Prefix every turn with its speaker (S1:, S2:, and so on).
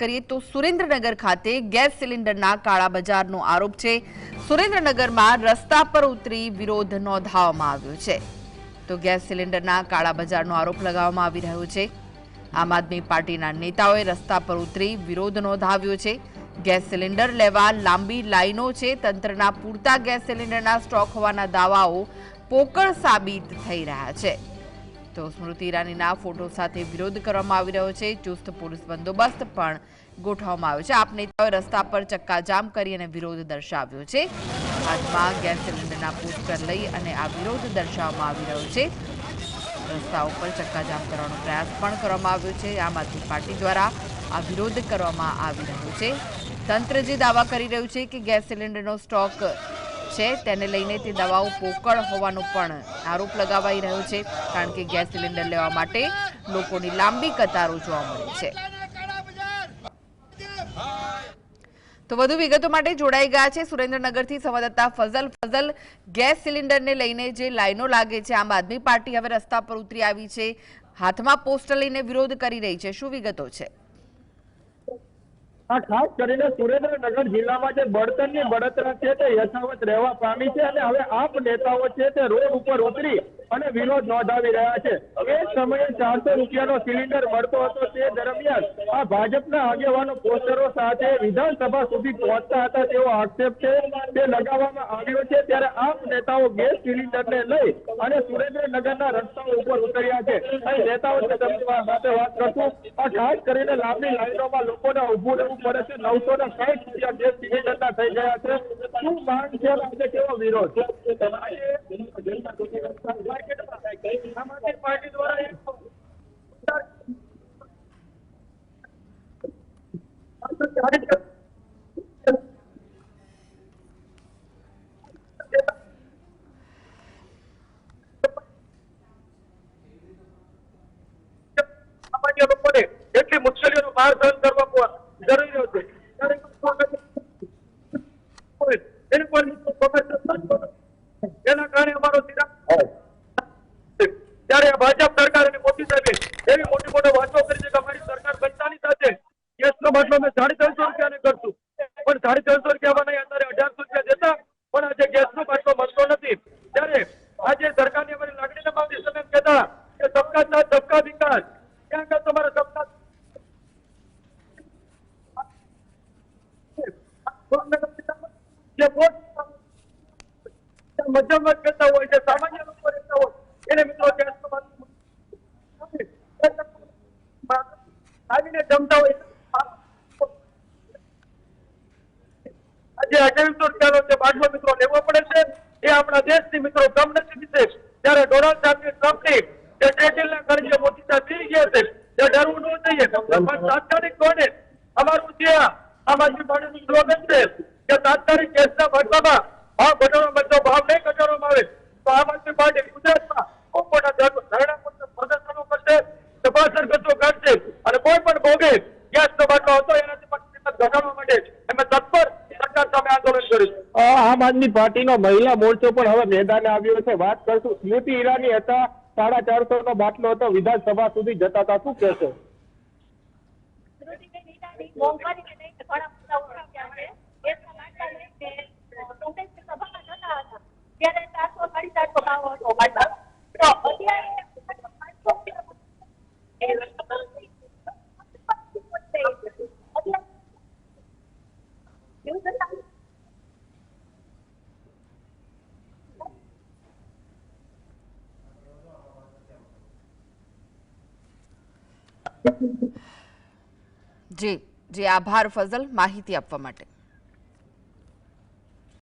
S1: કરીએ તો સુરેન્દ્રનગર ખાતે ગેસ સિલિન્ડરના કાળા બજારનો આરોપ છે। સુરેન્દ્રનગરમાં રસ્તા પર ઉતરી વિરોધ નોંધાવવામાં આવ્યો છે। તો ગેસ સિલિન્ડરના કાળા બજારનો આરોપ લગાવવામાં આવી રહ્યો છે। આમ આદમી પાર્ટીના નેતાઓએ રસ્તા પર ઉતરી વિરોધ નોંધાવ્યો છે। ગેસ સિલિન્ડર લેવા લાંબી લાઈનો છે। તંત્રના પૂરતા ગેસ સિલિન્ડરના સ્ટોક હોવાના દાવાઓ પોકળ સાબિત થઈ રહ્યા છે। તો સ્મૃતિ ઈરાનીના ફોટો સાથે વિરોધ કરવામાં આવી રહ્યો છે। ચુસ્ત પોલીસ બંદોબસ્ત પણ ગોઠવવામાં આવ્યો છે। આપ નેતાઓએ રસ્તા પર ચક્કાજામ કરી અને વિરોધ દર્શાવ્યો છે। હાથમાં ગેસ સિલિન્ડરના પોસ્ટર લઈ અને આ વિરોધ દર્શાવવામાં આવી રહ્યો છે। રસ્તા ઉપર ચક્કાજામ કરવાનો પ્રયાસ પણ કરવામાં આવ્યો છે। આમ આદમી પાર્ટી દ્વારા આ વિરોધ કરવામાં આવી રહ્યો છે। તંત્ર જે દાવા કરી રહ્યું છે કે ગેસ સિલિન્ડરનો સ્ટોક છે તેને લઈને તે દવાઓ પોકળ હોવાનો પણ આરોપ લગાવાઈ રહ્યો છે। કારણ કે ગેસ સિલિન્ડર લેવા માટે લોકોની લાંબી કતારો જોવા મળી છે। તો વધુ વિગતો માટે જોડાઈ ગયા છે સુરેન્દ્રનગરથી સંવાદદાતા ફઝલ। ગેસ સિલિન્ડરને લઈને જે લાઈનો લાગે છે, આમ આદમી પાર્ટી હવે રસ્તા પર ઉતરી આવી છે, હાથમાં પોસ્ટર લઈને વિરોધ કરી રહી છે, શું વિગતો છે?
S2: ખાસ કરીને સુરેન્દ્રનગર જિલ્લામાં જે બળતણની બળતરા છે તે યથાવત રહેવા પામી છે અને હવે આપ નેતાઓ છે તે રોડ ઉપર ઉતરી અને વિરોધ નોંધાવી રહ્યા છે। એ સમયે 400 રૂપિયાનો સિલિન્ડર મળતો હતો તે દરમિયાન આ ભાજપના આગેવાનો પોસ્ટરો સાથે વિધાનસભા સુધી પહોંચતા હતા તેવો આક્ષેપ છે તે લગાવવામાં આવ્યો છે। ત્યારે આપ નેતાઓ ગેસ સિલિન્ડરને લઈ અને સુરેન્દ્રનગરના રસ્તાઓ ઉપર ઉતર્યા છે। અહીં નેતાઓ સાથે વાત કરશું। ખાસ કરીને લાંબી લાઈનોમાં લોકોને ઉભું રહેવું પડે છે। 960 રૂપિયા ગેસ સિલિન્ડરના થઈ ગયા છે। શું માંગ છે આજે કેવો વિરોધ? પાર્ટી દ્વારા સામાન્ય લોકોને એટલી મુશ્કેલીઓનો માર સહન કરવા જરૂરી છે એના કારણે અમારો ત્યારે ભાજપ સરકાર અને મોદી સાહેબે એવી મોટી મોટી વાતો કરી છે કે અમારી સરકાર બનતાની સાથે ગેસનો બાટલો અમે 350 રૂપિયાને કરશું, પણ 350 રૂપિયા નહીં, અત્યારે 1800 રૂપિયા દેતા પણ આજે ગેસનો બાટલો મળતો નથી। ત્યારે આજે સરકારની અમારી લાગણીને માગણી તમે કહેતા કે સબકા સાથ સબકા વિકાસ, ક્યાં ક્યાં તમારા સબકા મધ્યમ વર્ગ કરતા હોય છે, સામાન્ય લોકો રહેતા હોય એને મિત્રો આવીને જમતા હોય આજે 2800 રૂપિયાનો જે બાટલો મિત્રો લેવો પડે છે એ આપણા દેશની મિત્રો કમનસીબી છે। ત્યારે ડોનાલ્ડ ટ્રમ્પની જે ટ્રેડિલના કર્જે મોદી સાહેબ પી ગયા છે તે ડરવું ન જોઈએ, પણ તાત્કાલિક ધોરણે અમારું જે આમ આદમી પાર્ટીનું સ્લોગન છે કે તાત્કાલિક ગેસના બાટલામાં ભાવ ઘટાડવા માટે ભાવ નહીં ઘટાડવામાં આવે તો આમ આદમી પાર્ટી ગુજરાતમાં ખૂબ મોટા ધરણા પ્રદર્શનો કરશે, સભાસરગતો કાઢશે અને કોઈ પણ ભોગે ગેસનો બાટલો હતો એનાથી પણ કિંમત ઘટાડવા માટે અમે તત્પર સરકાર સામે આંદોલન કરીશું। આમ આદમી પાર્ટીનો મહિલા મોરચો પણ હવે મેદાને આવ્યો છે। વાત કરશું, સ્મૃતિ ઈરાની હતા, 450 નો બાટલો હતો, વિધાનસભા સુધી જતા હતા, શું કહેશો?
S1: જી, આભાર ફઝલ માહિતી આપવા માટે।